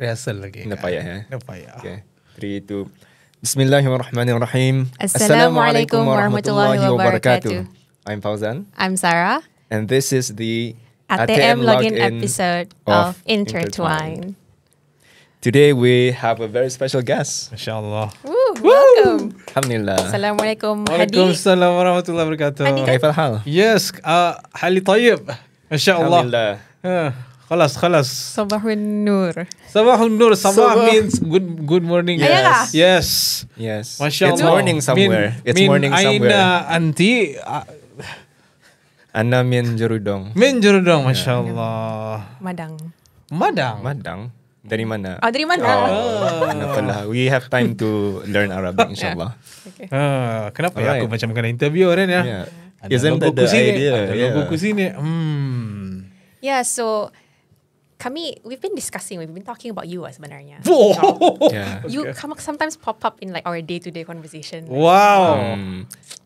rehearsal lagi. Dah payah ya. Dah payah. Okay. 3, 2. Bismillahirrahmanirrahim. Assalamualaikum warahmatullahi wabarakatuh. I'm Fauzan. I'm Sarah. And this is the ATM Login episode of Intertwine. Today we have a very special guest. Masya Allah. Welcome. Alhamdulillah. Assalamualaikum Hadi. Waalaikumsalam warahmatullahi wabarakatuh. كيف الحال؟ Yes, hali tayyib. Masya Allah. Alhamdulillah. Khalas. Sabahun Nur. Sabahun Nur. Sabah Sabah. means good morning. Yes. Yes. Yes. Masya It's Allah. morning somewhere. It's morning somewhere. Aina anti. Ana min Jerudong. Min Jerudong. Masya Allah. Madang. Madang. Dari mana? Oh, dari mana? Kenapa we have time to learn Arabic insyaAllah. Okay. Kenapa ya Alright. aku macam kena interview kan ya? Yeah. Ada Isn't that logoku the sini, idea? ada Yeah. logoku sini. Yeah, so we've been talking about you sebenarnya. Yeah. You sometimes pop up in like our day-to-day conversation. Wow.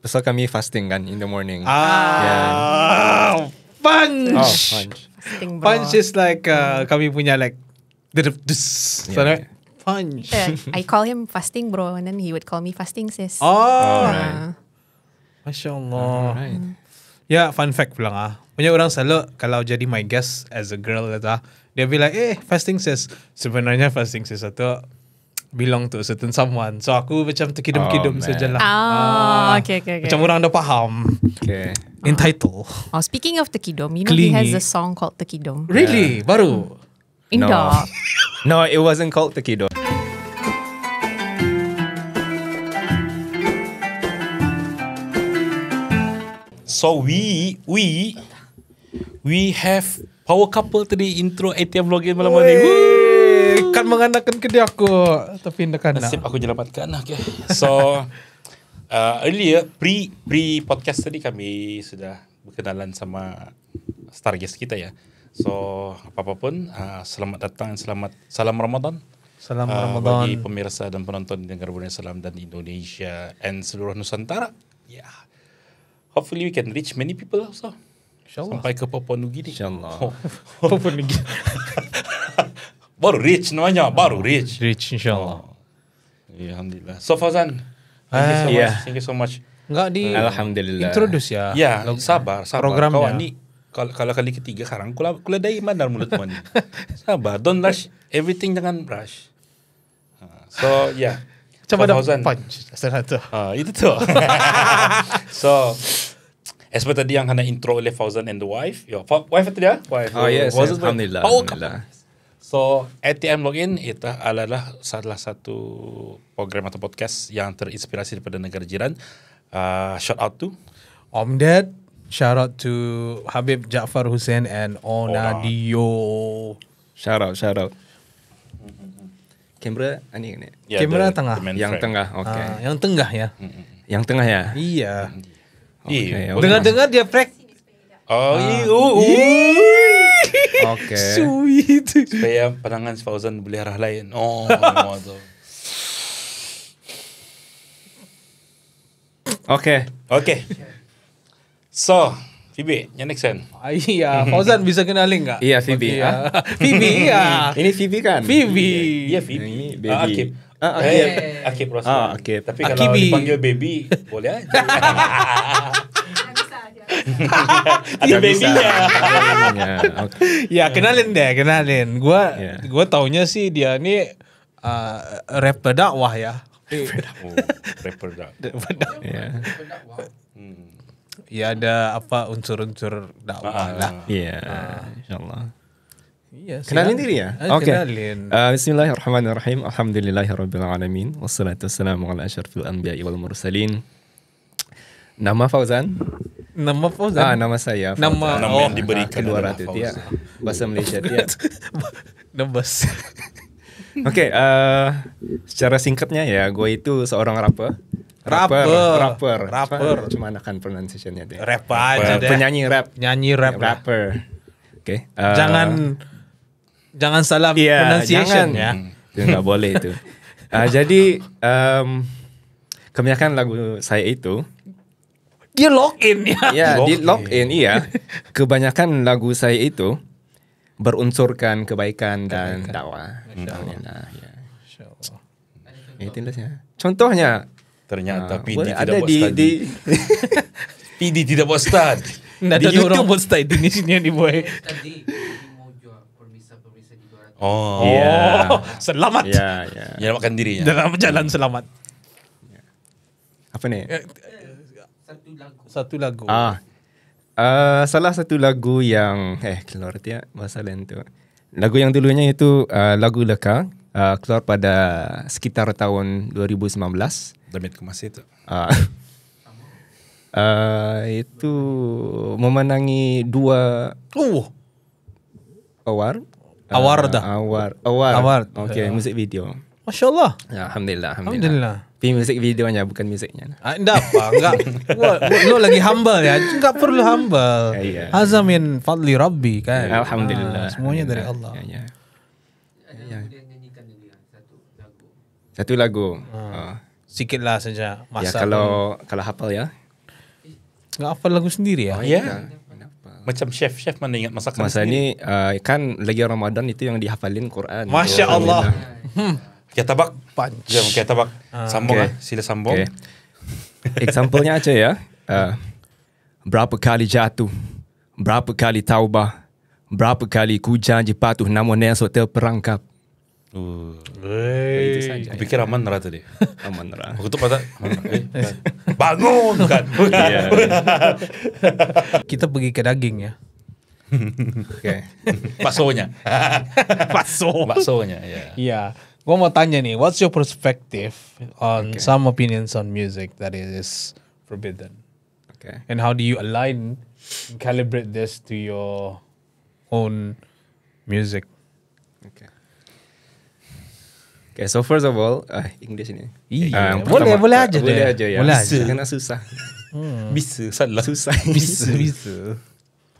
Pasal kami fasting kan in the morning. Punch. Oh, punch. Fasting, bro. Punch is like kami punya like Yeah. punch. I call him fasting bro, and then he would call me fasting sis. Oh, Masya Allah. Alright. Ya, fun fact pula punya orang selalu kalau jadi my guest as a girl dia bilang fasting sis. Sebenarnya fasting sis itu belong to a certain someone. So aku macam terkidum-kidum man. sajalah. Okay. Macam orang dah faham. Okay. Entitled. Oh, speaking of Tekidom, you know he Clingy. has a song called Tekidom. Really? Baru? Indah. No, it wasn't called Tekido. So we have power couple tadi intro ATM Login malam ni. Kan menganakan ke dia aku. Tapi nak nak. Nasib aku jelaskan. Okay. So earlier pre podcast tadi kami sudah berkenalan sama star guest kita ya. So apapun selamat datang, salam Ramadan. Salam Ramadan. Bagi pemirsa dan penonton di negara Brunei Salam dan Indonesia and seluruh Nusantara. Yeah. Hopefully we can reach many people also. InsyaAllah. Sampai ke Papua Nugini. InsyaAllah. Apa lagi? Baru reach namanya, baru reach. Rich insyaAllah. Ya, Alhamdulillah. So Fauzan, thank you so much. Enggak di Alhamdulillah. introduce ya. Ya, sabar. Programnya. Kawan ni kalau kali ketiga sekarang kula dai mandar mulut mo ni. Sabar, don't rush everything, jangan rush. So yeah. Coba dah Fauzan. punch. Satu. Itu tu. So as per tadi yang kena intro oleh Fauzan and the wife. Wife tadi ya? Wife. Oh yes, Was it Alhamdulillah. Power Alhamdulillah. So, ATM Login itu adalah salah satu program atau podcast yang terinspirasi daripada negara jiran. Shout out to Om Ded. Shout out to Habib Jaafar Hussein and Onadio. Shout out. Kamera ni. Kamera tengah. Yang tengah, okay. Yang tengah ya. Yang tengah ya? Iya. Okay. Dengar-dengar dia prek. Okay. Sweet. Supaya pandangan Fauzan boleh arah lain. Okay. So, Phoebe, yang next one. Iya, Fauzan bisa kenalin enggak? Iya, Phoebe. Phoebe ya. Ini Phoebe kan? Phoebe. Iya, Phoebe. Ini baby. Akib Rosman. Akib. Tapi kalau Akibi. dipanggil baby, boleh aja. Ada babynya. Okay. Ya, kenalin. Gua taunya sih dia ni rapper dakwah ya. Rapper dah. Yeah. Ya ada apa unsur-unsur dakwah lah. Iya, insyaallah. Iya, Kenalin diri ya? Oke. Okay. Kenalin. Bismillahirrahmanirrahim. Alhamdulillahirabbil alamin. Wassalatu wassalamu ala asyrafil anbiya'i wal mursalin. Nama Fauzan? Nama Fauzan. Nama saya. Nama yang diberikan kedua adalah ratu Fauzan. dia. Bahasa Malaysia dia. Nebas. Oke, secara singkatnya ya, gue itu seorang rapper. Rapper. Cuma akan pronunciation-nya dia. Rap aja deh. Penyanyi rap. Nyanyi rap. Rapper. Oke. Jangan salah Iya, pronunciation jangan. ya. Itu nggak boleh itu. Jadi kebanyakan lagu saya itu Dia login ya. ya di login iya. Kebanyakan lagu saya itu berunsurkan kebaikan dan dakwah. Alhamdulillah. Ya. Masya-Allah. Itulah. Contohnya Ternyata PD boleh tidak ada buat di study. PD tidak buat stud. Nggak ada orang buat style di sini yang dibuat. Tadi mau jual permisa di luar. Oh. Ya. Selamat. Ya, ya. Menyelamatkan dirinya. Dalam jalan selamat. Apa nih? Satu lagu. Salah satu lagu yang keluar dia bahasa lain tu. Lagu yang dulunya itu lagu Leka, keluar pada sekitar tahun 2019. Damit kemas itu. Itu memenangi 2 award. Award. Okay, musik video. Masya-Allah. Ya, Alhamdulillah. Tapi musik videonya bukan musiknya. Enggak apa, enggak. Lo lagi humble ya. Enggak perlu humble. Iya. Hazza min fadli Rabbi kan. Alhamdulillah. Semuanya dari Allah. Ya. Ada lagu yang nyanyikan dulu ya, Satu lagu. Sikitlah saja. Ya Masa kalau hafal ya. enggak hafal lagu sendiri ya. Ya. Macam chef mana ingat masakan Masa sendiri. ini kan lagi Ramadan itu yang dihafalin Quran. Masya Allah. Kita tabak. Punch. Jom kita tabak. Sambung Okay. Sila sambung. Okay. Example-nya aja ya. Berapa kali jatuh, berapa kali taubah, berapa kali ku janji patuh namun esok terperangkap. Itu saja. Aku pikir aman rata tadi. Aman lah. Aku tuh pada bangun kan. Kita pergi ke daging ya. Okay. Baksonya. Baksonya ya. Iya. Gua mau tanya nih, what's your perspective on some opinions on music that is forbidden? Okay. And how do you align and calibrate this to your own music? Okay, so first of all, English ini. Iya. Pertama- Boleh aja deh. Boleh aja ya. Boleh aja. Karena susah. Bisa salah. Susah. Bisa.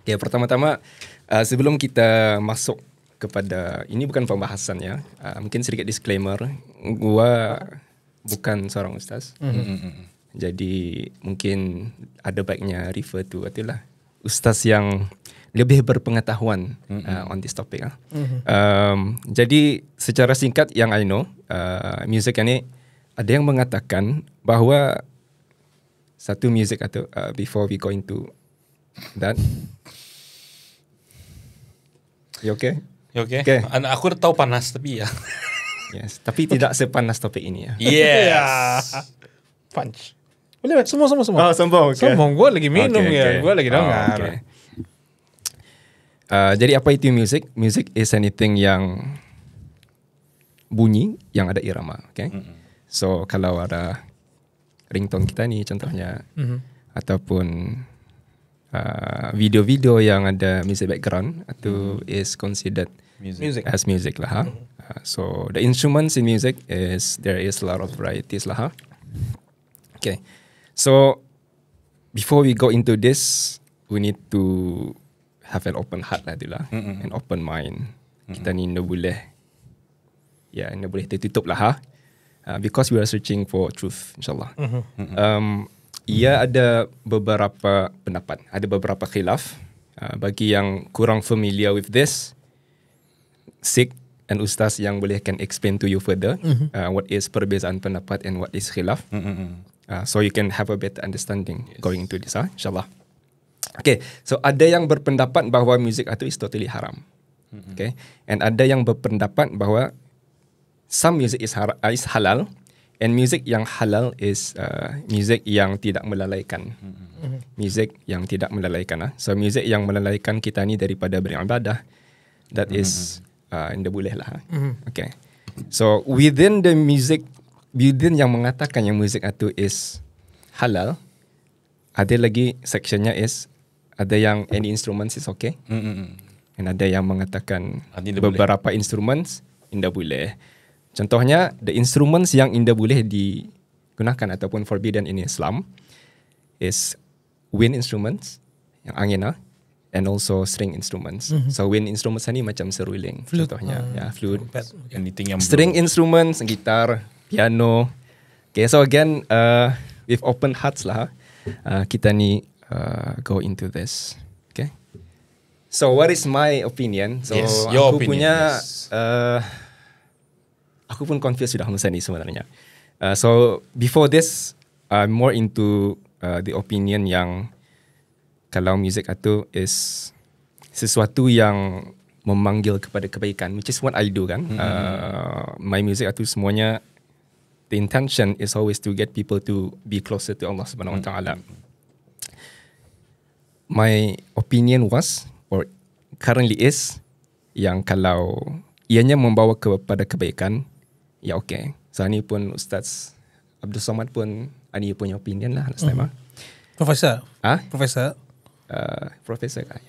Ya, pertama-tama sebelum kita masuk kepada ini bukan pembahasan ya. Mungkin sedikit disclaimer, gua bukan seorang ustaz. Jadi mungkin ada baiknya refer to itulah ustaz yang lebih berpengetahuan on this topic. Jadi secara singkat yang I know, music ini ada yang mengatakan bahawa satu music atau before we go into that. You okay? Oke. Okay. Aku udah tahu panas tapi ya. Yes, tapi tidak sepanas topik ini ya. Yes. Punch. Boleh, semua. Oh, sombong. Okay. Sombong, gue lagi minum Okay, ya. okay. Gue lagi dengar. Okay. Jadi apa itu music? Music is anything yang bunyi yang ada irama, okay? So kalau ada ringtone kita ni contohnya, ataupun video-video yang ada music background, itu is considered Music. as music lah. So the instruments in music there is a lot of varieties lah. Okay, so before we go into this, we need to have an open heart lah, an open mind. Kita ni no boleh tertutup lah because we are searching for truth, insyaAllah. Ia ada beberapa pendapat, ada beberapa khilaf. Bagi yang kurang familiar with this, Sik and Ustaz yang boleh can explain to you further what is perbezaan pendapat and what is khilaf. So you can have a better understanding going into this, insyaAllah. Okay, so ada yang berpendapat bahawa music itu is totally haram. Okay, and ada yang berpendapat bahawa some music is halal, and music yang halal is music yang tidak melalaikan. Music yang tidak melalaikan. So music yang melalaikan kita ni daripada beribadah, that is tidak boleh lah. Okay, so within the music, within yang mengatakan yang music itu is halal, ada lagi sectionnya is ada yang any instruments is okay, and ada yang mengatakan beberapa instruments tidak boleh. Contohnya, the instruments yang tidak boleh digunakan ataupun forbidden in Islam is wind instruments, yang angin and also string instruments. So wind instruments ni macam seruling, Flute. contohnya, flute. Anything yang String instruments, gitar, piano. Okay, so again, with open hearts lah, kita ni go into this. Okay. So what is my opinion? So Yes, your aku opinion, punya yes. aku pun confused sudah masa ni sebenarnya. So before this, I'm more into the opinion yang kalau music itu is sesuatu yang memanggil kepada kebaikan, which is what I do kan. My music itu semuanya, the intention is always to get people to be closer to Allah Subhanahu Wa Taala. My opinion was, or currently is, yang kalau ianya membawa kepada kebaikan, ya okay. So ni pun Ustaz Abdul Somad pun ada punya opinion lah last time. Profesor. Ah, Profesor. Profesor kah?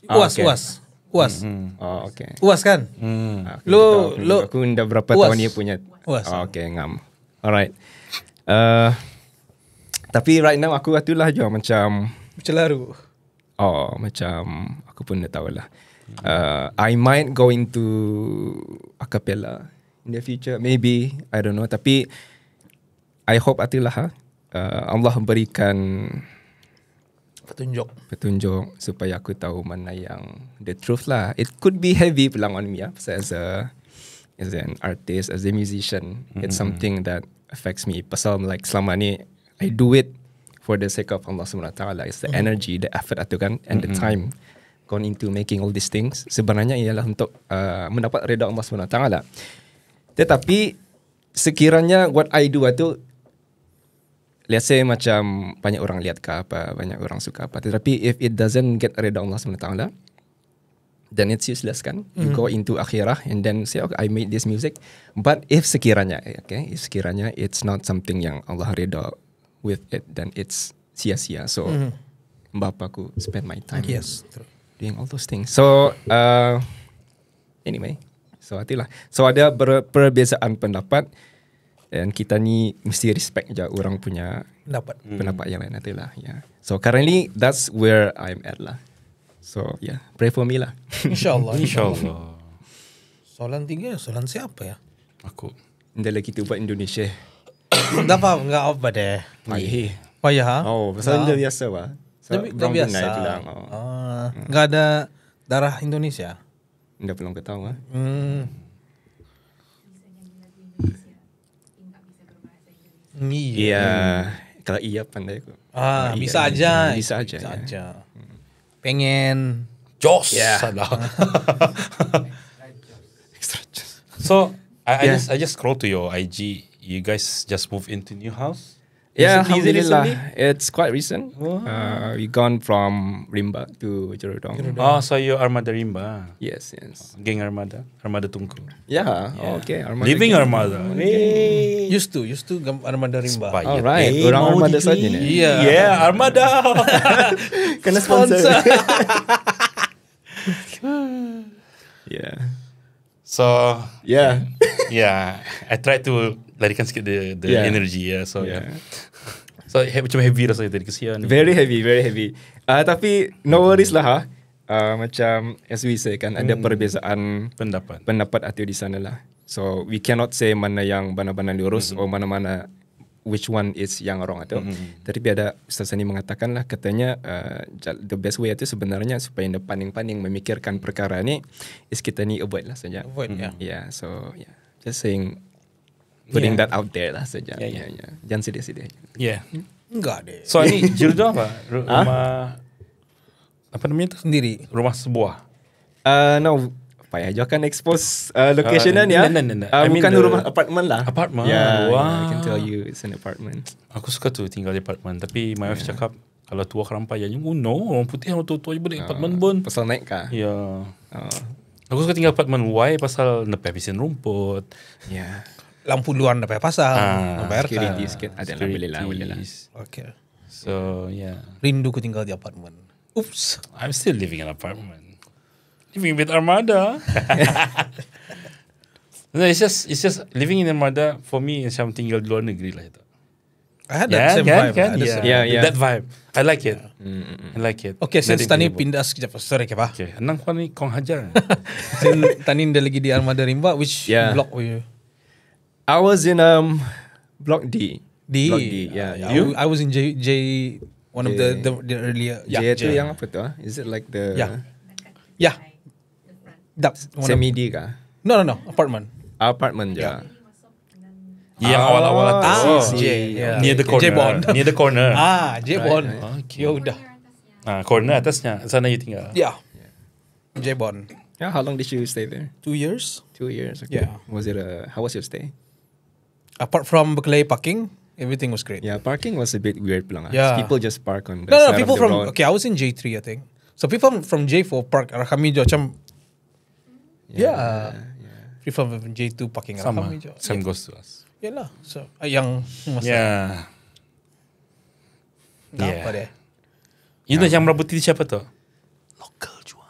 UAS, okay. UAS. UAS. Oh, okay. UAS kan? Aku Lo- tahu, lo- aku dah berapa UAS. tahun ni punya. UAS. Oh, okay, ngam. Alright. Tapi right now aku itulah je macam Macam laru. macam aku pun dah tahu lah. I might go into a cappella in the future, maybe, I don't know. Tapi I hope itulah Allah berikan petunjuk supaya aku tahu mana yang the truth lah. It could be heavy pulang on me as an artist, as a musician. It's something that affects me. Pasal like selama ni I do it for the sake of Allah Subhanahu Wa Taala. It's the energy, the effort itu kan, and the time gone into making all these things. Sebenarnya ialah untuk mendapat redha Allah Subhanahu Wa Taala. Tetapi sekiranya what I do itu, let's say macam banyak orang lihat ke apa, banyak orang suka apa, tetapi if it doesn't get redha Allah Subhanahu Wa Taala, then it's useless kan. You go into akhirah and then say, okay, I made this music. But if sekiranya it's not something yang Allah redha with it, then it's sia-sia. So bapaku spend my time Yes. doing all those things. So anyway, so itulah. So ada perbezaan pendapat, dan kita ni mesti respect je orang punya Dapat. pendapat yang lain itulah. Yeah. So currently that's where I'm at lah. So yeah, pray for me lah. InsyaAllah. InsyaAllah. Soalan 3, soalan siapa ya? Aku. Dia lagi tu buat Indonesia. Dapat enggak apa deh. Payah. Payah ha? Oh, pasal dia biasa lah. So, Dah biasa. Bilang, Enggak ada darah Indonesia. Dah belum ketahu lah. Iya, kalau iya pandai aku. Bisa iya. aja. Bisa aja. Bisa ya. aja. Pengen. Jos. Yeah. Salah. Extra just. So Yeah. I just scroll to your IG. You guys just moved into new house? Yeah, Recently, alhamdulillah. recently? It's quite recent. We gone from Rimba to Jerodong. Oh, so you're Armada Rimba. Yes. Geng Armada. Armada Tungku. Yeah. Okay. Armada Living Gang. Armada. Hey. Used to Armada Rimba. Inspired. Alright. Hey, Orang mau Armada di- saja ni. Iya. Yeah, Armada. Kena sponsor. Yeah. So Yeah. yeah, I try to larikan sikit the Yeah. energy. Yeah, so Yeah. So macam heavy rasanya tadi kesian. Very heavy. Tapi no worries lah. Macam as we say kan, ada perbezaan pendapat atau di sana lah. So we cannot say mana yang benar-benar lurus or mana-mana which one is yang wrong atau. Tapi ada Ustaz Sani mengatakan lah, katanya the best way itu sebenarnya supaya anda paning-paning memikirkan perkara ni is kita ni avoid lah saja. Avoid, ya. Yeah, so yeah, just saying, putting that out there lah saja. Yeah. Jangan sedih-sedih. Yeah. Enggak deh. So ni Jerodong apa? Rumah apa namanya tu? Sendiri. Rumah sebuah. No, payah je kan expose location ya. No. I mean Bukan the- rumah apartment lah. Apartment. Yeah, Wow. I can tell you it's an apartment. Aku suka tu tinggal di apartment. Tapi my wife cakap kalau tua kerampai aja. Oh no, orang putih orang tua-tua je boleh apartment pun. Pasal naik kah? Ya. Aku suka tinggal apartment. Why? Pasal nak habisin rumput. Yeah. Lampu luar nak payah pasang. Nak bayar Security sikit ada lah, boleh lah. Okay. So yeah, Rindu ku tinggal di apartemen. Oops. I'm still living in an apartment. Living with Armada. No, it's just living in Armada for me macam tinggal di luar negeri lah itu. I had that same vibe. I had the same- Yeah. That vibe. I like it. I like it. Okay, since That tani incredible. pindah sekejap. Sorry, Kepa. Okay, anang kau ni kong hajar. Since tani dah lagi di Armada Rimba, which Yeah. block were you? I was in Block D. D. Block D, yeah. You? I was in J one of the earlier. J itu yang apa tu? Is it like the Yeah. Yeah. That Semi-D kah? No, apartment. Apartment je. Yang awal-awal tu. J. Near the corner. J-Bond. Near the corner. J-Bond. Okay. Ya udah. Corner atasnya. Sana you tinggal. Yeah. J-Bond. Yeah, how long did you stay there? 2 years. 2 years. Okay. Yeah. How was your stay? Apart from Berkeley parking, everything was great. Yeah, parking was a bit weird lang. Yeah. People just park on the No, side people of the from road. okay, I was in J3 I think. So people from J4 park arah kami je macam people from J2 parking arah Sama. kami je. Same goes to us. Yalah. So yang masa Yeah. apa deh. You know yang merabuti siapa tu? Local juga.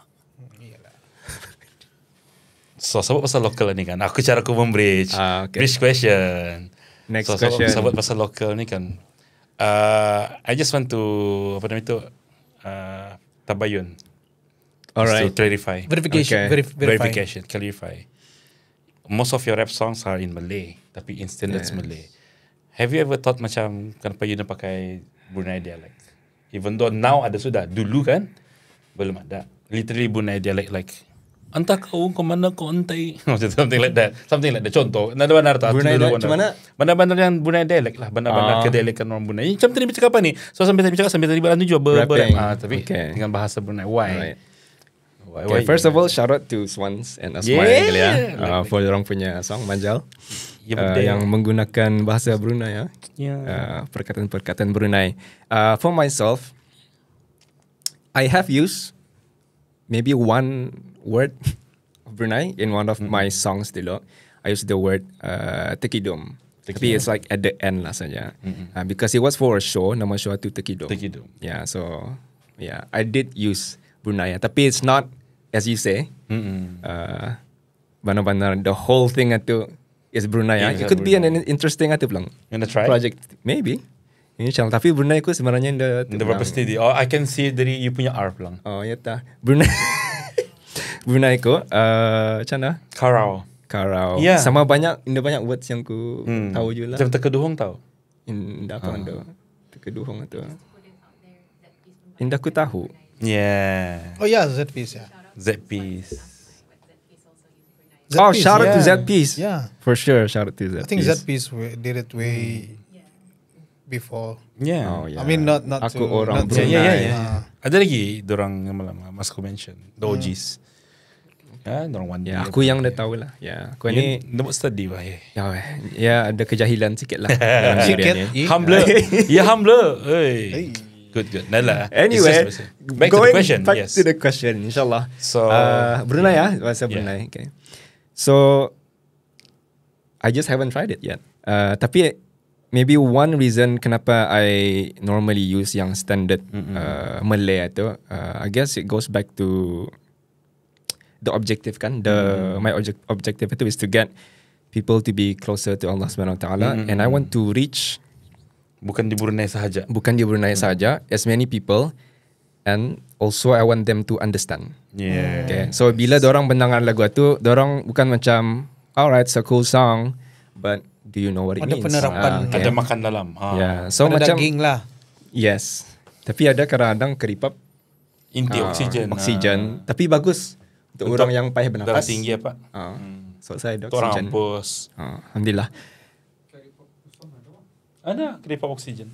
So sebab pasal local ni kan, cara aku membridge. Okay. Bridge question. Next So question. sebab pasal local ni kan, I just want to tabayun. Alright. Just to clarify. Verification. Okay. Verification, clarify. Most of your rap songs are in Malay, tapi instant it's Malay. Have you ever thought macam kenapa you nak pakai Brunei dialect? Even though now ada sudah, dulu kan belum ada. Literally Brunei dialect like antah kau mana kau antai something like that. Contoh, ada bandar tak? Brunei dialect macam mana? Bandar-bandar yang Brunei dialect lah, bandar-bandar kedelekan orang Brunei. Macam tadi bercakap apa ni? So sampai tadi bercakap sampai tadi balan tu juga Rapping. tapi Okay. dengan bahasa Brunei. Why? Right. Okay, first of all, shout out to Swans and Asmai for orang punya song Manjal yang menggunakan bahasa Brunei perkataan-perkataan Brunei. For myself, I have used maybe one word of Brunei in one of my songs dulu. I used the word tekidum. Tapi it's like at the end lah saja. Because it was for a show, nama show itu tekidum. Yeah, so I did use Brunei. Tapi it's not as you say. Benar-benar the whole thing itu is Brunei. It could be an interesting itu lang. You wanna try? Project maybe. InsyaAllah. Tapi Brunei aku sebenarnya The berapa steady? Oh, I can see dari you punya R pelang. Oh, ya tak. Brunei. Brunei ko macam mana? Karau. Yeah. Sama banyak words yang ku tahu je lah. Macam terkeduhong tau. Indah aku anda. Terkeduhong itu. Indah ku tahu. Yeah. Oh yeah, Z-Piece ya. Z-Piece. Oh, shout out to Z-Piece. Yeah. For sure, shout out to Z-Piece. I think Z-Piece did it way before. Yeah. Oh, yeah. I mean not Aku to, orang not to- Brunei. Ada lagi dorang yang lama mas aku mention. The OGs. Dorang one Ya, aku yang dah tahu lah. Ya, aku ni Dia buat study lah. ya ada kejahilan sikit lah. dalam diri Sikit. ni. Humble. Ya humble. Hey. Good. Nah lah. Anyway, back to the question. Back Yes. to the question, insyaAllah. So Brunei bahasa Brunei. Okay. So, I just haven't tried it yet. Tapi maybe one reason kenapa I normally use yang standard Malay itu, I guess it goes back to the objective kan. My objective itu is to get people to be closer to Allah Subhanahu Wa Taala, and I want to reach bukan di Brunei sahaja. saja, as many people, and also I want them to understand. Yeah. Okay. So bila dorang mendengar lagu itu, dorang bukan macam, alright, it's a cool song, but do you know what it Ada means? penerapan. Ada makan dalam. Yeah. So Ada macam daging lah. yes. Tapi ada kadang-kadang keripap Inti oksigen. oksigen. Tapi bagus untuk orang yang payah Darah bernafas. tinggi apa? So saya ada Untuk orang oksigen. hampus. Alhamdulillah. Ada keripap oksigen.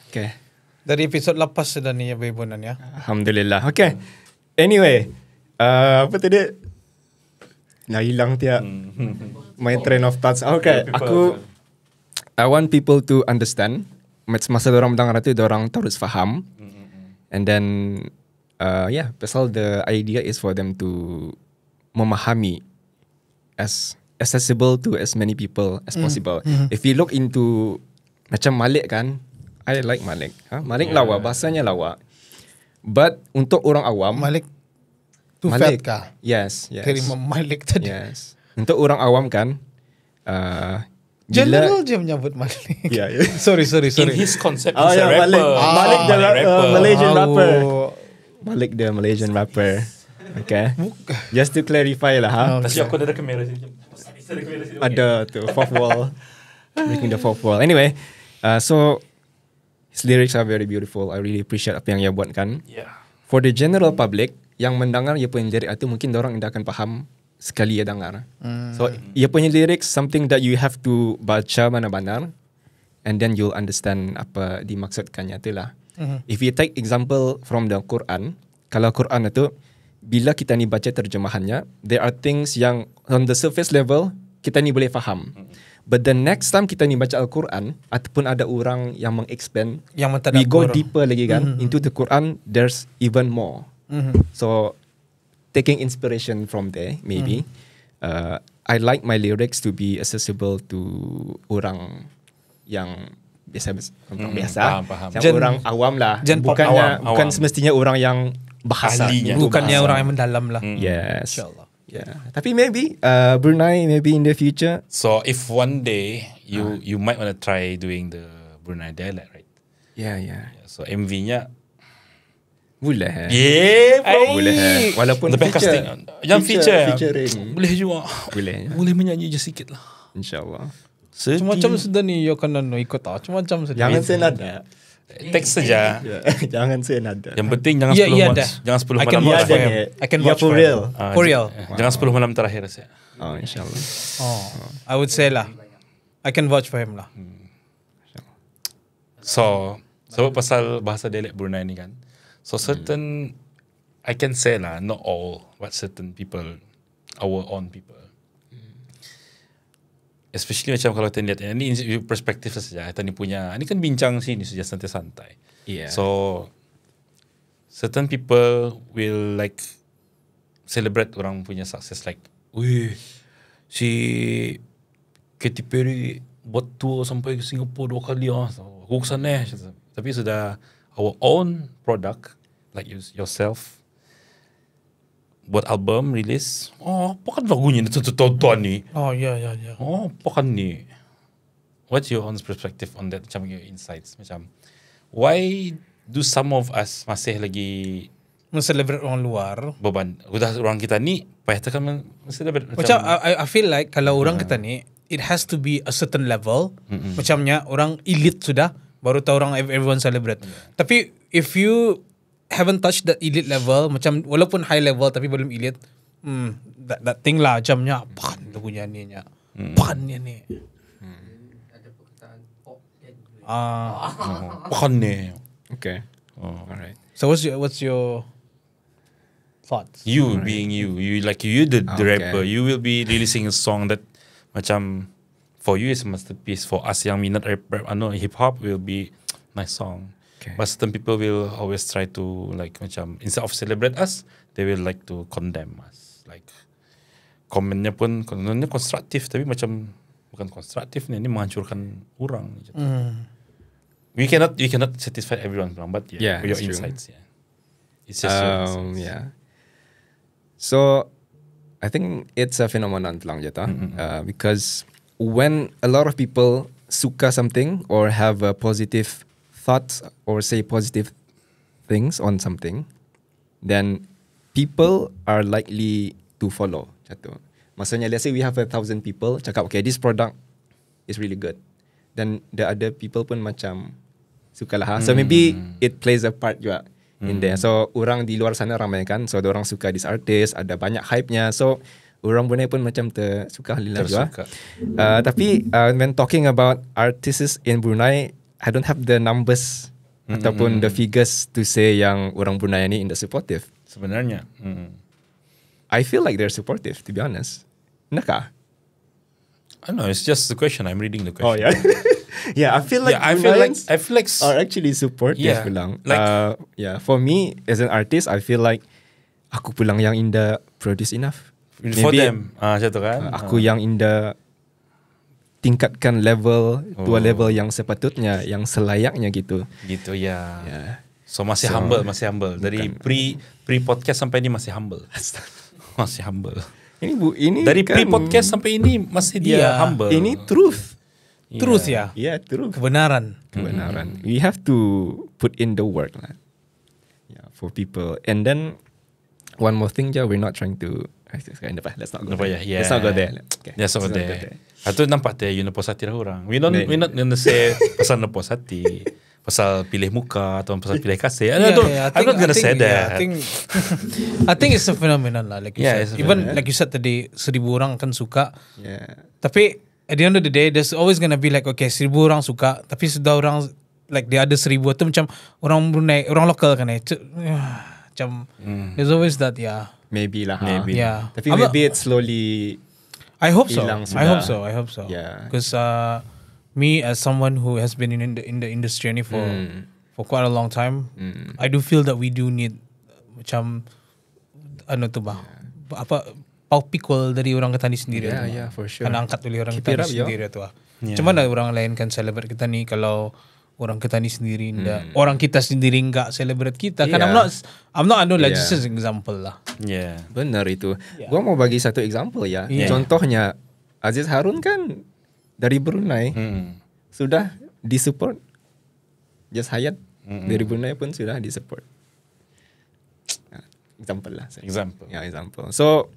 Okay. Dari episod lepas sudah ni ya Bebunan ya. Alhamdulillah. Okay. Anyway, apa tadi? Nah hilang tiap my train of thoughts. Okay, I want people to understand. Masa orang mendengar itu, orang terus faham. And then, pasal the idea is for them to memahami as accessible to as many people as possible. If you look into macam Malik kan, I like Malik. Malik lawa, bahasanya lawa. But untuk orang awam, Malik too Malik. fat kah? Yes. Terima Malik tadi. Yes. Untuk orang awam kan, General je menyebut Malik. Yeah. sorry. In his concept, Oh, he's a yeah, rapper. Malik the Malaysian Oh. rapper. Malik the Malaysian rapper. Okay. Just to clarify lah, ha. Tapi aku ada kamera sini. Ada tu fourth wall, breaking the fourth wall. Anyway, so his lyrics are very beautiful. I really appreciate apa yang dia buat kan. Yeah. for the general public yang mendengar ia punya lirik itu mungkin orang tidak akan faham sekali ia dengar. So ia punya lirik something that you have to baca benar-benar and then you'll understand apa dimaksudkannya itulah. If you take example from the Quran, kalau Quran itu bila kita ni baca terjemahannya, there are things yang on the surface level kita ni boleh faham. But the next time kita ni baca Al-Quran ataupun ada orang yang meng-explain, Yang we go mentadabbur. deeper lagi kan into the Quran, there's even more. So taking inspiration from there maybe I like my lyrics to be accessible to orang yang biasa Faham. Yang orang awam lah, Jen pop bukannya awam. bukan semestinya orang yang bahasa Ahlinya. itu Bukannya bahasa. orang yang mendalam lah. Yes. InsyaAllah. Yeah. Tapi maybe Brunei maybe in the future. So if one day you might want to try doing the Brunei dialect, right? Yeah. So MV-nya Boleh. bro. Boleh. Walaupun Lebih casting. Yang feature. featuring. Boleh juga. Boleh. Boleh menyanyi je sikit lah. InsyaAllah. Macam-macam sudah ni yo kanan no ikut ah. Macam-macam sudah. Jangan senada. Teks saja. Jangan senada. Yang penting jangan Ya, 10 iya malam. dah. Jangan 10 I malam can watch terakhir. for him. I can Yeah, watch for for real. him. For real. Jangan 10 malam terakhir saya. Oh, insyaAllah. Oh, I would say lah. I can vouch for him lah. So sebab pasal bahasa dialek Brunei ni kan. So certain I can say lah, not all, but certain people, our own people. Especially macam kalau kita lihat ini perspektif saja. Kita ni punya, ini kan bincang sini saja santai-santai. Yeah. So certain people will like celebrate orang punya success like, wih, si Katy Perry buat tour sampai ke Singapura 2 kali ah. So, aku kesana. Tapi sudah our own product like yourself buat album release. Oh, apa kan lagunya ni tonton ni? Oh, ya. Oh, apa kan ni? What's your own perspective on that? Macam your insights. Macam, why do some of us masih lagi Men-celebrate orang luar. beban? Udah orang kita ni, payah tekan celebrate. Macam I feel like kalau orang kita ni, it has to be a certain level. Macamnya orang elite sudah, baru tahu orang everyone celebrate. Tapi if you haven't touched that elite level, macam walaupun high level tapi belum elite, that thing lah macamnya, apaan lagunya ni nya. Apaan ni ni. Ada perkataan pop dan apa kan ni? Okay. Alright. So what's your thoughts? You being you the Okay. rapper, you will be releasing a song that macam for you is a masterpiece. For us yang minat rap, hip hop will be nice song. Okay. But certain people will always try to like macam instead of celebrate us, they will like to condemn us. Like komennya pun kononnya konstruktif tapi macam bukan konstruktif ni menghancurkan orang. We cannot satisfy everyone, but Yeah, for your it's true. insights, it's just your insights. Yeah. So I think it's a phenomenon lang jata. Because when a lot of people suka something or have a positive thoughts or say positive things on something, then people are likely to follow. Jatuh. Maksudnya, let's say we have 1,000 people cakap, okay, this product is really good. Then the other people pun macam sukalah. So maybe it plays a part juga in there. So orang di luar sana ramai kan. So orang suka this artist, ada banyak hype-nya. So orang Brunei pun macam tersuka halilah juga. Tersuka. Tapi when talking about artists in Brunei, I don't have the numbers ataupun the figures to say yang orang Brunei ni indah supportive. Sebenarnya. I feel like they're supportive, to be honest. Nakah? I don't know. It's just the question. I'm reading the Oh question. yeah. Yeah, I feel like I Bruneians feel like are actually supportive. Yeah, Pulang. like- Yeah, for me as an artist, I feel like aku pulang yang indah produce enough. for Maybe, them. Macam tu kan. Aku yang indah tingkatkan level dua level yang sepatutnya, yang selayaknya gitu. Gitu ya. Yeah. So masih So, humble. Dari pre podcast sampai ini masih humble. Masih humble. Ini Dari kan, pre podcast sampai ini masih dia Iya. humble. ini truth. Truth ya. Yeah, truth. Kebenaran. Kebenaran. We have to put in the work lah. Yeah, for people. And then one more thing, we're not trying to. Let's not go Apa there. ya? Let's not go there. Okay. That's over Let's not go there. Atau nampak dia you nepos hati lah orang. We not gonna say pasal nepos hati. pasal pilih muka atau pasal pilih kasih. I I'm not gonna say that. I think it's a phenomenon lah. Like you Yeah, said. it's a Even phenomenon. like you said tadi, 1,000 orang kan suka. Yeah. Tapi at the end of the day, there's always gonna be like, okay, 1,000 orang suka. Tapi sudah orang, like dia ada 1,000 tu macam orang Brunei, orang lokal kan macam, there's always that, yeah. Maybe lah. Maybe. Yeah. Tapi maybe it's slowly. I hope so. Hilang I hope so. sudah. I hope so. Yeah. Because me as someone who has been in the industry ni for quite a long time, I do feel that we do need macam ano tu ba? Apa paupikol dari orang Ketani sendiri. Yeah, tu ba? yeah, for sure. Kan angkat oleh orang Keep it Ketani up, yo. sendiri tu ah. Yeah. Macam mana orang lain kan celebrate kita ni kalau orang Ketani sendiri orang kita sendiri enggak celebrate kita. Kan Yeah. I'm not ano lah, Yeah. just as an example lah. Yeah. Benar itu. Yeah. Gua mau bagi satu example ya. Yeah. Contohnya Aziz Harun kan dari Brunei sudah disupport. Just Hayat dari Brunei pun sudah disupport. Nah, example lah. Example. Ya, example. So,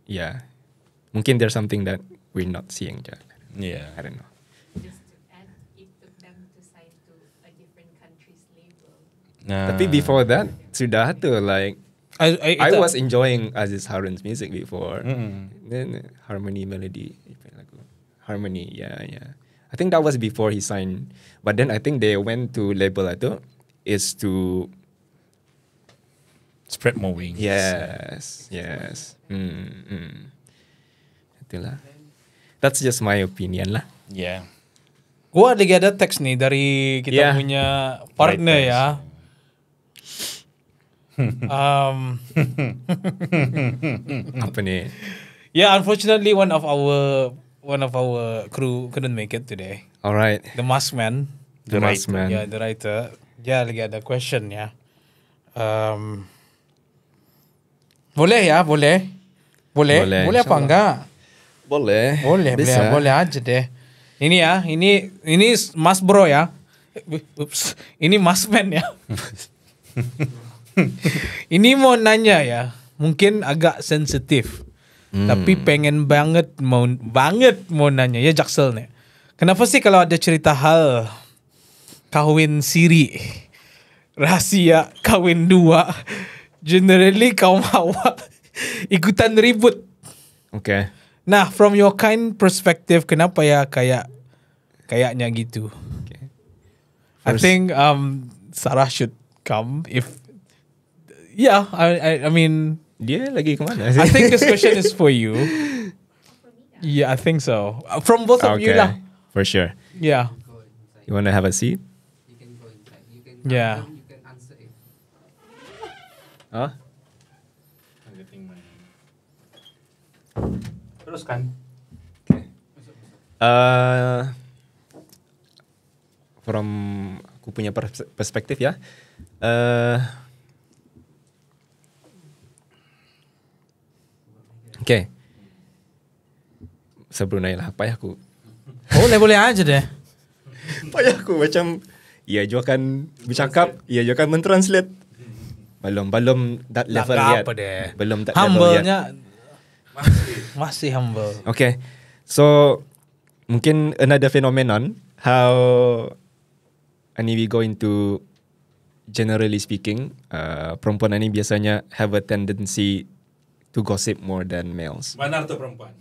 yeah. Mungkin there's something that we're not seeing. Yeah. I don't know. Just to add, it took them to sign to a different country's label. Tapi before that, sudah tu like I Itu- was enjoying Aziz Harun's music before. Then harmony melody, harmony, yeah. I think that was before he signed. But then I think they went to label itu is to Spread more wings. yes. Itulah. That's just my opinion lah. Yeah. Gua lagi ada teks nih dari kita Yeah. punya partner Writers. ya. Apa ni? Yeah, unfortunately one of our crew couldn't make it today. Alright. The Mask Man. The Mask Man. Yeah, the writer. Yeah, lagi ada question ya. Boleh ya, boleh. Boleh. Boleh, Boleh apa insyaAllah. enggak? Boleh. Boleh, Bisa. boleh aja deh. Ini ya, ini Mas Bro ya. Ups. Ini Mas Man ya. Ini mau nanya ya, mungkin agak sensitif. Tapi pengen banget mau nanya ya Jaksel nih. Kenapa sih kalau ada cerita hal kawin siri, rahasia kawin dua, generally kaum hawa ikutan ribut. Okay. Nah, from your kind perspective, kenapa ya kayaknya gitu? Okay. I think Sarah should come if I mean Dia lagi kemana? I think this question is for you. Yeah, I think so. From both of you lah. For sure. Yeah. Go inside. You want to have a seat? You can go inside. You can Yeah. you can answer it. Huh? I'm getting my... Teruskan. From aku punya perspektif ya. Okay. Sebrunei lah payah aku. Boleh aja deh. Payah aku macam ia juga akan bercakap, ia juga akan mentranslate. Belum that level Nggak yet. apa deh. Belum that level yet. Humble-nya masih humble. Okay. So mungkin another phenomenon how ini we go into generally speaking perempuan ini biasanya have a tendency to gossip more than males. Mana tu perempuan?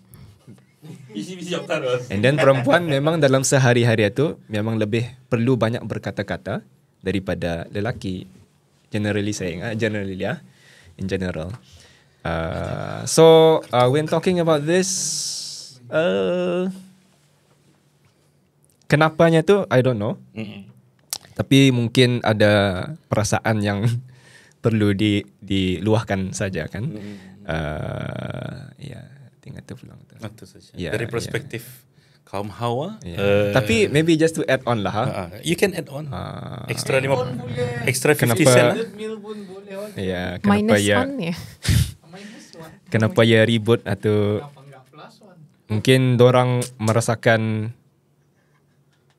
Isi jawab terus. And then perempuan memang dalam sehari-hari itu memang lebih perlu banyak berkata-kata daripada lelaki. Generally saying, generally ya, in general. So when talking about this, kenapanya tu I don't know. Tapi mungkin ada perasaan yang perlu diluahkan saja kan. Ya, tinggal tu pulang tu. Itu saja. Yeah, Dari perspektif kaum Hawa. Yeah. Tapi maybe just to add on lah. You can add on. Ah. Extra 5, extra 50 Kenapa- sen lah. Ya, kenapa Minus ya? one ya. Kenapa ya ribut atau mungkin dorang merasakan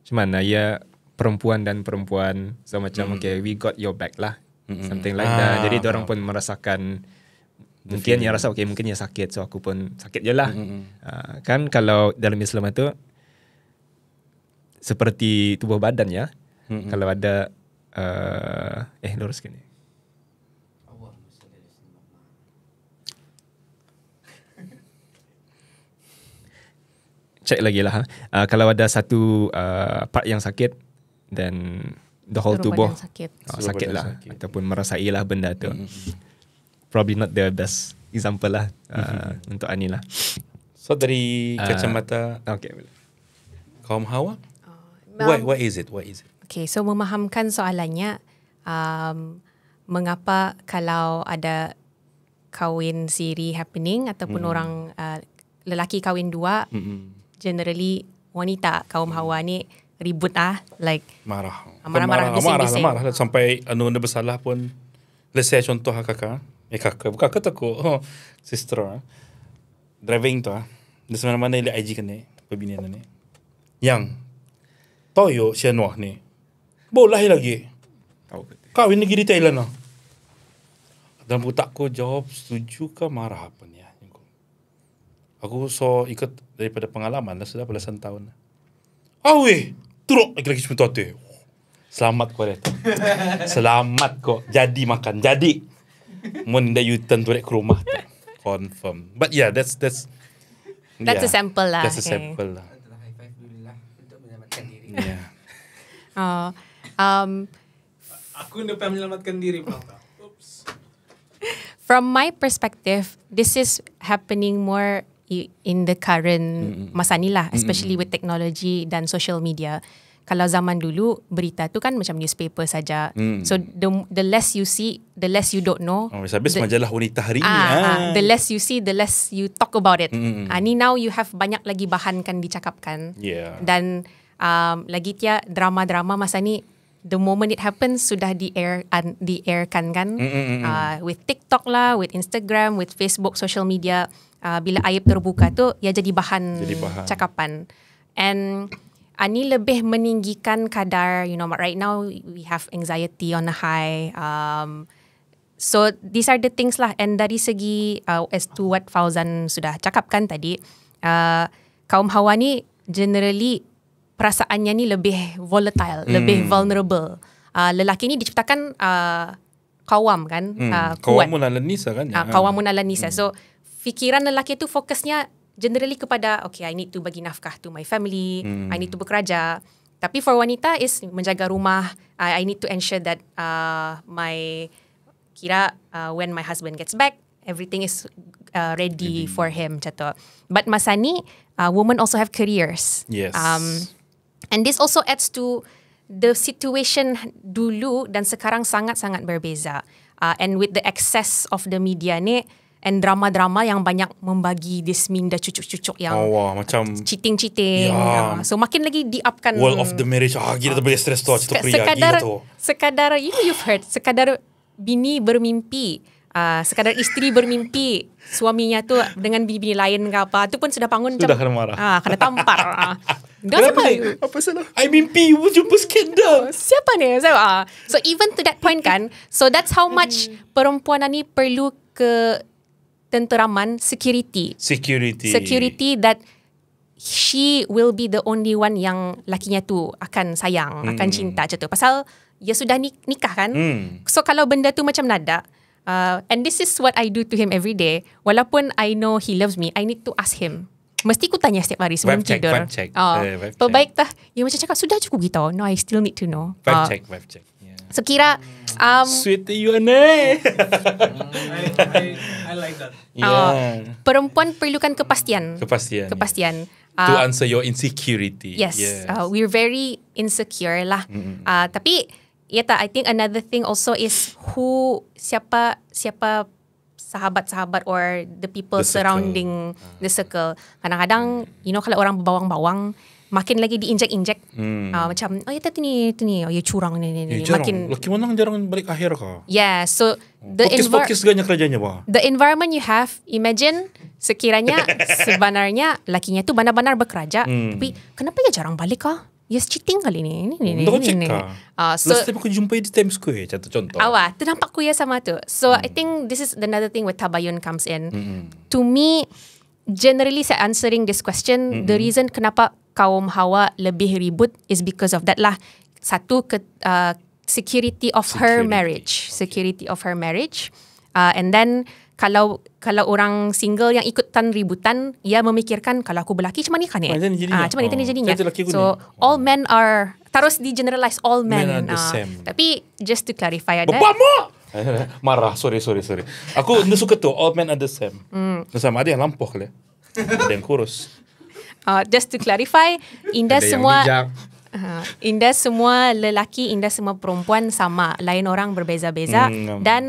macam mana ya perempuan dan perempuan so macam okay we got your back lah something like that. Jadi dorang pun merasakan mungkin ya rasa okay mungkin ya sakit so aku pun sakit je lah. Kan kalau dalam Islam itu seperti tubuh badan ya. Kalau ada luruskan ni. Awak mesti dari sini mama. Check lagi lah. Kalau ada satu part yang sakit, then the whole Seluruh tubuh badan sakit. sakit Seluruh badan lah. sakit. Ataupun merasai lah benda tu. Probably not the best example lah untuk Ani lah. So dari kacamata Okay, boleh. kaum Hawa, Um, what is it? What is it? Okay, so memahamkan soalannya, mengapa kalau ada kahwin siri happening ataupun orang lelaki kahwin dua, generally wanita kaum Hawa ni ribut like Marah. Marah-marah, bising-bising. Marah sampai anu bersalah pun. Let's say contoh kakak. Kakak, bukan kakak aku. Sister. Driving tu. Di mana-mana dia IG kan ni. Pembinian ni. Yang toyo si Anuah ni. Boleh lagi. Tahu ke? Kahwin lagi di Thailand lah. Dan budak aku jawab setuju ke marah apa ni. Aku so ikut daripada pengalaman dah sudah belasan tahun. Awe, teruk lagi cuma tu. Selamat kau Red. Selamat kau. Jadi makan. Jadi. Mun dah U-turn tu ke rumah. Confirm. But yeah, that's a sample lah. That's a Okay. sample lah. Itulah high five dulu lah untuk menyelamatkan diri. Yeah. Aku nak menyelamatkan diri pula. Oops. From my perspective, this is happening more in the current masa ni lah, especially with technology dan social media. Kalau zaman dulu berita tu kan macam newspaper saja. So the less you see, the less you don't know. Habis majalah wanita hari ni. The less you see, the less you talk about it. Ni now you have banyak lagi bahan kan dicakapkan. Yeah. Dan lagi drama-drama masa ni, the moment it happens sudah di-airkan kan. With TikTok lah, with Instagram, with Facebook, social media. Bila aib terbuka tu, ia jadi bahan cakapan. And Ani lebih meninggikan kadar, right now we have anxiety on a high. So these are the things lah. And dari segi, as to what Fauzan sudah cakapkan tadi, kaum Hawa ni generally perasaannya ni lebih volatile, lebih vulnerable. Lelaki ni diciptakan kawam kan, kuat. Kawamun ala nisa kan? Kawamun ala nisa. So fikiran lelaki tu fokusnya generally kepada okay, I need to bagi nafkah to my family, I need to bekerja. Tapi for wanita is menjaga rumah. I need to ensure that when my husband gets back, everything is ready for him macam tu. But masa ni, women also have careers. Yes. And this also adds to the situation dulu dan sekarang sangat-sangat berbeza. And with the excess of the media ni, and drama-drama yang banyak membagi this minda cucuk-cucuk yang macam cheating-cheating. Ya. So makin lagi di-upkan. World of the marriage. Gila tu boleh stress tu. Cerita pria gila tu. Sekadar, you've heard, sekadar bini bermimpi, sekadar isteri bermimpi suaminya tu dengan bini-bini lain ke apa, tu pun sudah bangun Sudah kena marah. kena tampar. Dia Kenapa? siapa? Apa salah? I mimpi jumpa skandal. Siapa ni? So even to that point kan, so that's how much perempuan ni perlu ke tenteraman, security that she will be the only one yang lakinya tu akan sayang, akan cinta macam tu. Pasal dia sudah nikah kan. So kalau benda tu macam nada, and this is what I do to him every day. Walaupun I know he loves me, I need to ask him. Mesti ku tanya setiap hari sebelum Vibe check, tidur. vibe check. Vibe Perbaik tah. Dia macam cakap sudah cukup gitu. No, I still need to know. Vibe check. Yeah. So kira Sweet you ane. I like that. Yeah. perempuan perlukan kepastian. Kepastian. To answer your insecurity. Yes. We're very insecure lah. Tapi I think another thing also is siapa sahabat-sahabat or the people The circle. surrounding the circle. Kadang-kadang kalau orang berbawang-bawang, makin lagi diinjek-injek. Macam tu ni, curang ni. Makin Laki mana jarang balik akhir ka? yeah, so Fokus ganya kerjanya ba? the environment you have, imagine sekiranya sebenarnya lakinya tu benar-benar bekerja, tapi kenapa dia jarang balik kah? Yes, cheating kali ni. Double check ka. So Last time aku jumpa di Times Square, contoh. ternampak ku ya sama tu. So I think this is another thing where tabayun comes in. To me, generally saya answering this question, the reason kenapa kaum Hawa lebih ribut is because of that lah. satu security of her marriage, and then kalau orang single yang ikutan ributan, ia memikirkan kalau aku berlaki macam mana kan Macam ni jadinya. macam mana ni jadinya. Saya tu laki aku So ni. all men are, terus di generalize all men. Men are the same. Tapi just to clarify ada. Bapak mak! Marah, sorry. Aku nggak suka tu, all men are the same. Sama ada yang lampuh kali. Ada yang kurus. Just to clarify, Indah Ada yang semua bijak. Indah semua lelaki, Indah semua perempuan sama. Lain orang berbeza-beza dan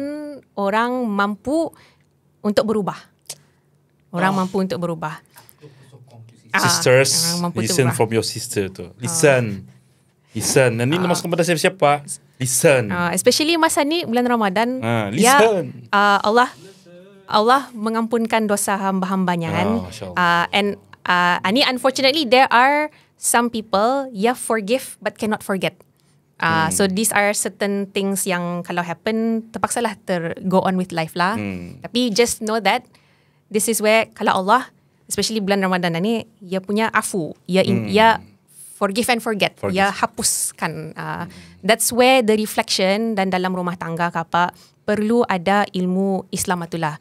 orang mampu untuk berubah. Orang mampu untuk berubah. Sisters, orang mampu untuk listen berubah. from your sister tu. Listen. Nanti masuk kepada siapa-siapa. Listen. Especially masa ni bulan Ramadan. Listen. Allah mengampunkan dosa hamba-hambanya kan. Masya Allah. And ni unfortunately there are some people forgive but cannot forget. So these are certain things yang kalau happen terpaksalah go on with life lah. Tapi just know that this is where kalau Allah, especially bulan Ramadan ni, ia punya afu, ia forgive and forget. Ia hapuskan. That's where the reflection dan dalam rumah tangga apa perlu ada ilmu Islam itulah.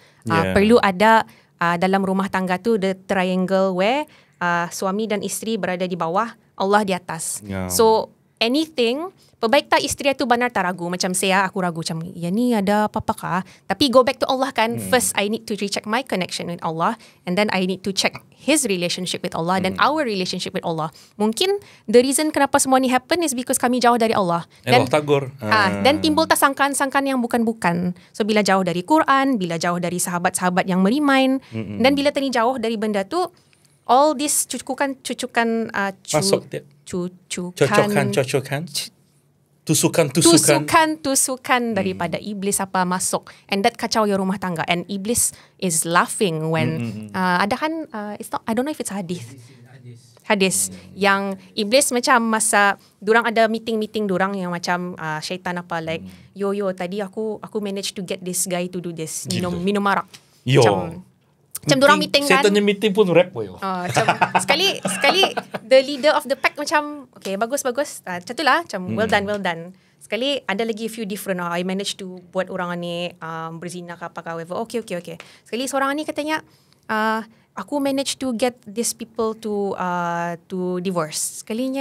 Perlu ada dalam rumah tangga tu the triangle where suami dan isteri berada di bawah, Allah di atas. So anything, perbaik tak isteri tu benar tak ragu. Macam saya, aku ragu macam, ya ni ada apa-apa kah? Tapi go back to Allah kan. First, I need to recheck my connection with Allah. And then I need to check his relationship with Allah dan our relationship with Allah. Mungkin the reason kenapa semua ni happen is because kami jauh dari Allah. Allah tagur. Dan timbul tak sangkaan-sangkaan yang bukan-bukan. So bila jauh dari Quran, bila jauh dari sahabat-sahabat yang merimain, dan bila tadi jauh dari benda tu, all this cucukan Masuk dia. cucukan tusukan daripada iblis apa masuk, and that kacau your rumah tangga, and iblis is laughing when ada kan it's not, I don't know if it's hadis yang iblis macam masa durang ada meeting durang yang macam syaitan apa like yo tadi aku manage to get this guy to do this, minum arak. Macam dorang meeting kan. Setannya meeting pun rap boy. Macam sekali the leader of the pack macam okay bagus. Macam tu lah macam well done. Sekali ada lagi few different. I managed to buat orang ni berzina ke apa ke whatever. Okay. Sekali seorang ni katanya aku managed to get these people to divorce. Sekali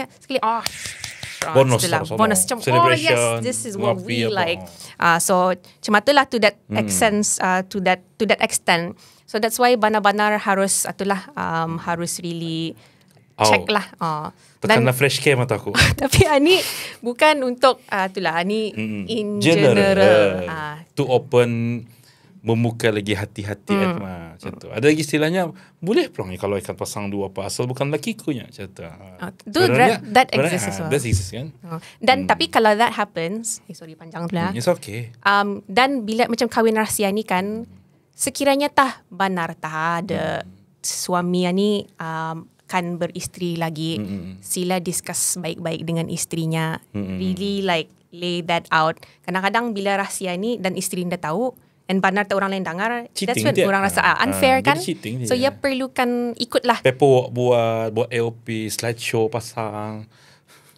bonus macam yes, this is what we like. So macam itulah to that extent, to that extent. So that's why benar-benar harus harus really check lah. Tekanlah fresh cam mata aku. Tapi ani bukan untuk itulah ani in general. To open, membuka lagi hati-hati macam tu. Ada lagi istilahnya, boleh peluang kalau ikan pasang dua apa asal bukan lelaki-kunya macam tu. That exists as well. That exists kan. Dan tapi kalau that happens, sorry panjang tu lah. It's okay. Dan bila macam kahwin rahsia ni kan, sekiranya tah benar tah ada suami ni kan beristeri lagi, sila discuss baik-baik dengan istrinya. Really like lay that out. Kadang-kadang bila rahsia ni dan isteri dah tahu, and benar tak orang lain dengar, that's when orang rasa unfair kan. So ia perlukan ikutlah. Pepo buat AOP, slideshow pasang.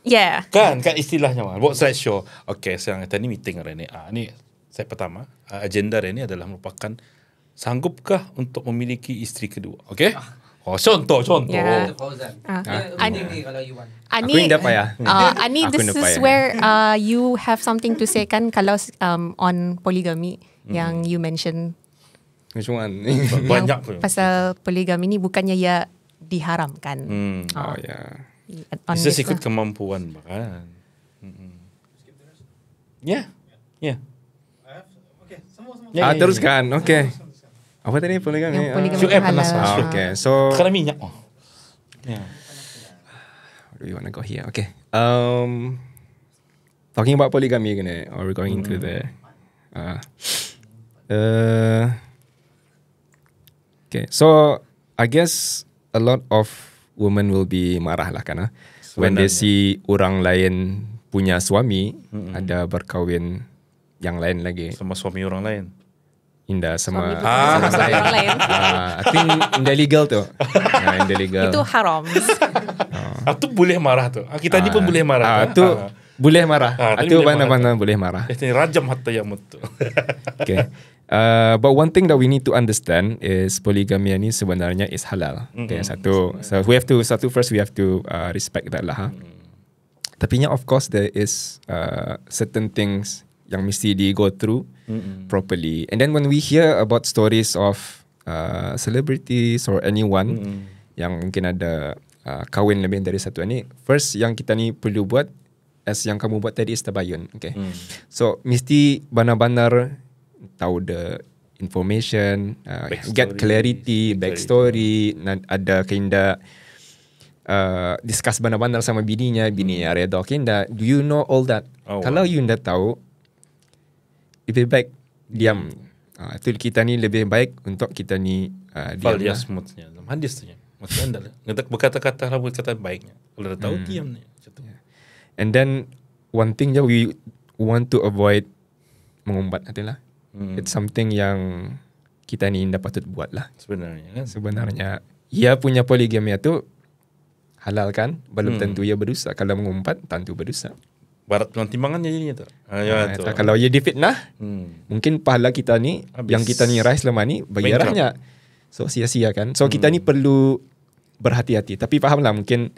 Yeah. Kan istilahnya buat slideshow. Okay, sekarang kita ni meeting hari ni. Ni set pertama. Agenda hari ni adalah merupakan sanggupkah untuk memiliki isteri kedua. Okay? Contoh. Yeah. Ani kalau you want. Aku yang dapat ya. Ani, this is where you have something to say kan kalau on polygamy yang you mention. Which one? Banyak pun. Pasal poligami ni bukannya ia diharamkan. Oh ya. Bisa ikut kemampuan bahkan. Ya. Teruskan. Okay. Apa tadi poligami? Yang poligami Syuib halal. penasaran. Okay. So Kerana minyak. Yeah. where do we want to go here? Okay. Talking about polygamy again, or we're going into the okay. So I guess a lot of women will be marah lah kan when they see orang lain punya suami ada berkahwin yang lain lagi. Sama suami orang lain. Indah sama Suami orang lain. I think indah legal tu. Indah legal. Itu haram. Itu boleh marah tu. Kita ni pun boleh marah. Tu Boleh marah. Tadi Itu boleh mana-mana boleh marah. Ini rajam hatta yang mutu. Okay. But one thing that we need to understand is polygamy ni sebenarnya is halal. Okay, so we have to first we have to respect that lah. Tapi of course there is certain things yang mesti di go through properly. And then when we hear about stories of celebrities or anyone yang mungkin ada kahwin lebih dari satu ni, first yang kita ni perlu buat as yang kamu buat tadi is tabayun. Okay. So mesti benar-benar tahu the information, get clarity, backstory, ada kinda discuss benar-benar sama bininya reda kinda. Do you know all that? Kalau you ndak tahu, lebih baik diam. Itu kita ni lebih baik untuk kita ni diam. Fal yasmutnya, hadis tu nya. Maksudnya adalah ngedak berkata-kata lah berkata baiknya. Kalau dah tahu diam ni. And then one thing that we want to avoid mengumpat adalah it's something yang kita ni tidak patut buat lah. Sebenarnya ia punya poligami itu halal kan, belum tentu ia berdosa. Kalau mengumpat tentu berdosa. Barat dengan timbangannya jadinya tu. Kalau ia difitnah, mungkin pahala kita ni habis. yang kita ni raih selama ni bayarnya. So sia-sia kan. So kita ni perlu berhati-hati. Tapi fahamlah mungkin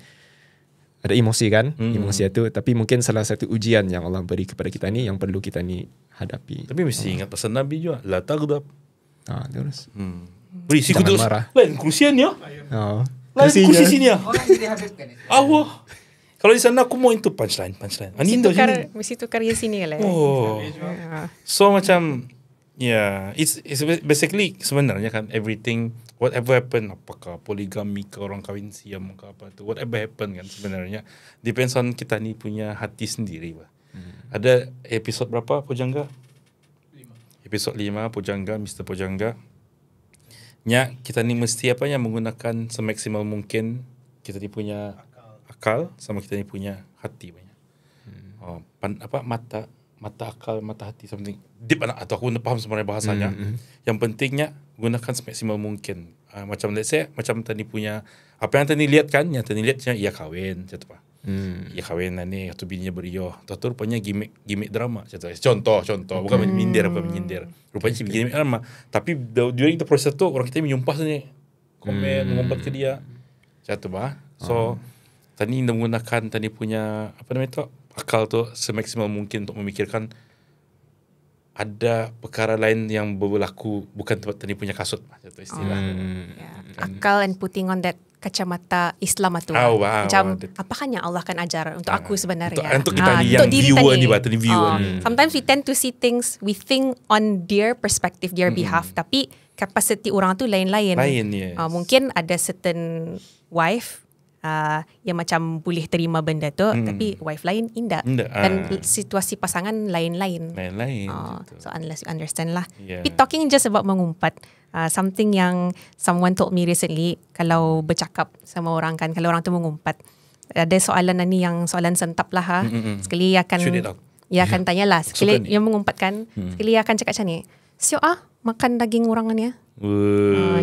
ada emosi kan, emosi itu. Tapi mungkin salah satu ujian yang Allah beri kepada kita ni yang perlu kita ni hadapi. Tapi mesti ingat pesan Nabi juga, la taghdab. Terus. Beri siku terus. Marah. Lain kursian ya. Lain Kursinya. kursi sini ya. Orang tidak habiskan itu. Awah. Kalau di sana aku mau itu punchline. Ani itu sini. Mesti tukar yang sini lah. Oh. So macam it's basically sebenarnya kan everything whatever happen, apakah poligami ke orang kahwin siam ke apa tu, whatever happen kan sebenarnya depends on kita ni punya hati sendiri bah. Ada episod berapa Pujangga? 5. Episod 5 Pujangga, Mr. Pujangga. Nya kita ni mesti menggunakan semaksimal mungkin kita ni punya akal sama kita ni punya hati banyak. Mata akal, mata hati something deep atau aku faham sebenarnya bahasanya. Yang pentingnya gunakan semaksimal mungkin. Macam let's say macam tadi punya apa yang tadi lihat kan, yang tadi lihatnya ia kahwin macam tu pak. Ia kahwin ni atau bininya beriyo. Tahu rupanya gimmick drama macam tu. Contoh bukan menyindir. Rupanya gimmick drama. Tapi during the process tu orang kita menyumpah sini. Komen mengumpat ke dia. Macam tu pak. So tadi menggunakan tadi punya apa namanya tu akal tu semaksimal mungkin untuk memikirkan ada perkara lain yang berlaku bukan tempat tadi punya kasut macam tu istilah. Akal and putting on that kacamata Islam tu. Macam apakah yang Allah kan ajar untuk aku sebenarnya. Untuk kita ni yang viewer ni batani viewer ni. Sometimes we tend to see things, we think on their perspective, their behalf, tapi capacity orang tu lain-lain. Yes. Mungkin ada certain wife yang macam boleh terima benda tu, tapi wife lain indah. Dan situasi pasangan lain-lain. So unless you understand lah. Tapi talking just about mengumpat, something yang someone told me recently, kalau bercakap sama orang kan, kalau orang tu mengumpat, ada soalan ni yang soalan sentap lah sekali ia akan tanya lah, sekali ia mengumpat kan, sekali ia akan cakap macam ni, siok makan daging orang ni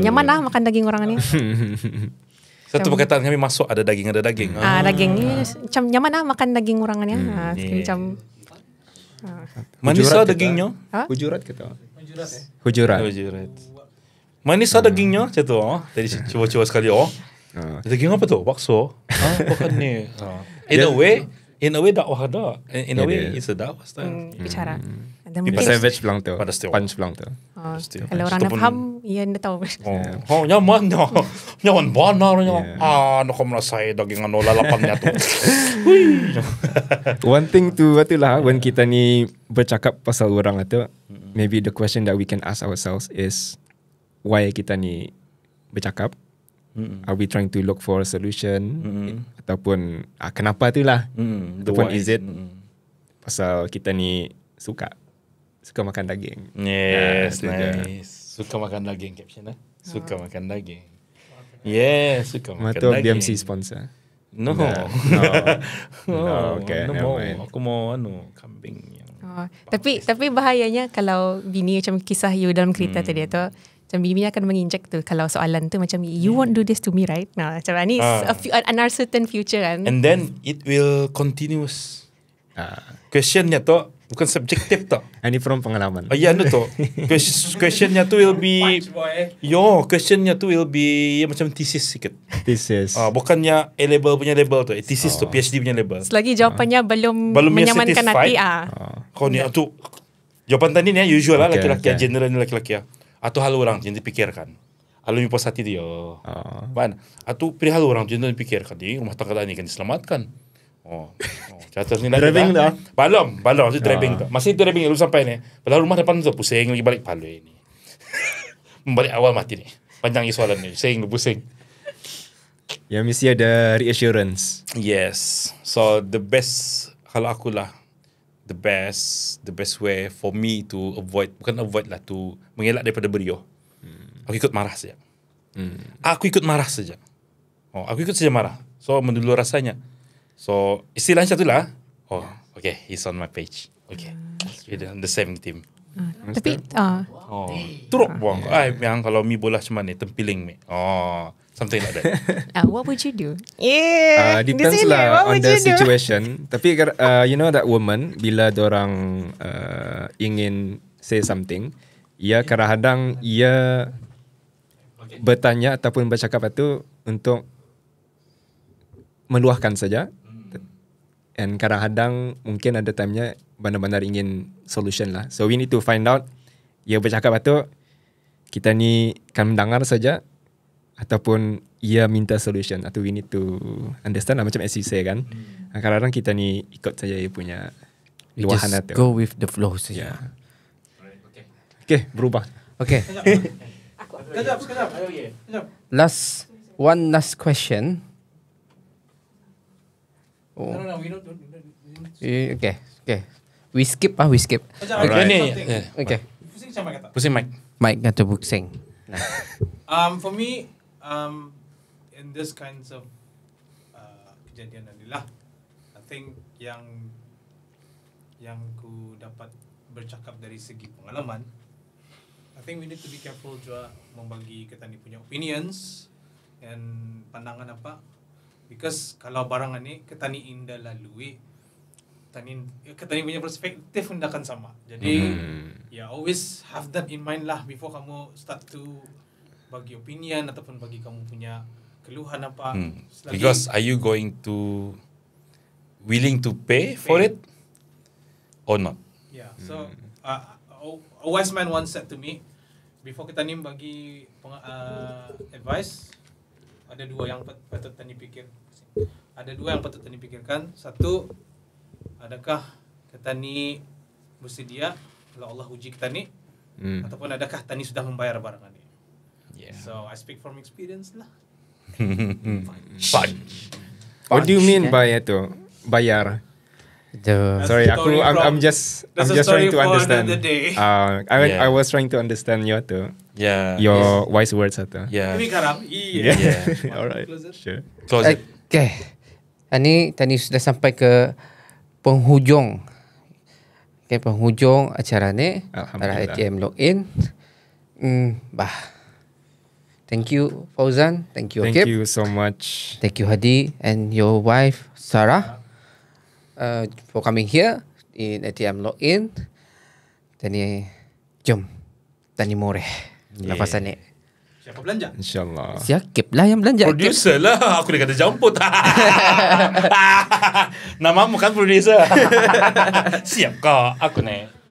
nyaman makan daging orang ni. Satu perkataan kami masuk ada daging. Daging ni macam nyaman makan daging orang ni. Macam manis dagingnya. Hujurat kita. Hujurat. Manis dagingnya macam tu. Tadi cuba sekali daging apa tu? Bakso. Bukan ni. In a way dakwah ada. In a way it's a dakwah style. Bicara. Mungkin savage bilang tu. Punch bilang tu. Kalau orang nak faham, ia anda tahu. Nyaman benar. Nak merasai daging lalapannya tu. One thing tu itulah when kita ni bercakap pasal orang itu, maybe the question that we can ask ourselves is why kita ni bercakap. Are we trying to look for a solution ataupun kenapa tu lah ataupun is it pasal kita ni suka makan daging. Yes, nice. Suka makan daging caption Suka makan daging. Yes, suka makan daging. BMC sponsor. No. Okay, aku mau kambing yang. Tapi bahayanya kalau bini macam kisah you dalam cerita tadi tu, macam bini akan menginjek tu kalau soalan tu macam you won't do this to me right? Macam ni an uncertain future kan. And then it will continuous. Questionnya tu bukan subjektif tu. Ini from pengalaman. Ya, tu. Questionnya tu will be questionnya tu will be macam thesis sikit. Thesis. Bukannya A level punya level tu, thesis tu PhD punya level. Selagi jawapannya belum menyamankan hati. Kau ni tu jawapan tadi ni usual lah Okay, laki-laki, okay. general ni laki-laki. Atau hal orang yang dipikirkan. Alu mi puas hati dia. Ban. Atau perihal orang tu yang dipikirkan di rumah tangga ni kan diselamatkan. Catat ni Driving dah. Balom tu driving tu. Masih driving belum sampai ni. Padahal rumah depan tu pusing lagi balik Palu ni. Membalik awal mati ni. Panjang soalan ni. Pusing. Ya mesti ada reassurance. Yes. So the best kalau aku lah the best way for me to bukan avoid lah, to mengelak daripada beliau. Aku ikut marah saja. Aku ikut marah saja. Aku ikut saja marah. So mendulu rasanya. So istilahnya satu lah. Okay, he's on my page. Okay, we're on the same team. Tapi Turuk buang. Yang kalau mi bola macam mana tempiling mi. Something like that. what would you do? Yeah, Depends lah on the situation. Tapi you know that woman bila dorang ingin say something, ia kadang-kadang ia bertanya ataupun bercakap itu untuk meluahkan saja. And kadang-kadang mungkin ada time-nya benar-benar ingin solution lah. So we need to find out ia bercakap itu kita ni kan mendengar saja ataupun ia minta solution, atau we need to understand lah, macam as you say kan. Kadang-kadang kita ni ikut saja ia punya We luahan just itu. go with the flow saja. Okay, berubah. Okay. Sekejap. One last question. No, we don't. Okay. We skip. Okay ni. Okay. Pusing macam kata. Pusing mic. Mike kata pusing. For me, in this kinds of kejadian adalah, I think yang ku dapat bercakap dari segi pengalaman, I think we need to be careful juga membagi kita ni punya opinions and pandangan apa, because kalau barangan ni kita ni indah lalui, kita ni punya perspektif pun akan sama. Jadi always have that in mind lah before kamu start to bagi opinion ataupun bagi kamu punya keluhan apa. Because are you going to willing to pay for it or not? Yeah. So a wise man once said to me, before kita ni bagi advice, ada dua yang patut tani pikir. Ada dua yang patut tani pikirkan. Satu, adakah kita ni bersedia kalau Allah uji kita ni, ataupun adakah tani sudah membayar barangan ni? Yeah. So I speak from experience lah. Fine. What do you mean by itu? Bayar? The Sorry, story I'm from- just that's a trying story to for understand. another day. I was trying to understand your wise words atau. Yeah. Tapi sekarang, iya. Yeah. Alright. Closer. Sure. Close it. Okay. Tani sudah sampai ke penghujung. Okay, penghujung acara ni. Alhamdulillah. ATM login. Thank you Fauzan. Thank you Thank Akib. you so much. Thank you Hadi and your wife Sarah for coming here in ATM login. Tani jom. Tani moreh. Lepas ni. Siapa belanja? InsyaAllah. Si Akib lah yang belanja. Akib. Producer lah. Aku dah kata jemput. Namamu kan producer. Siap kau. Aku ni.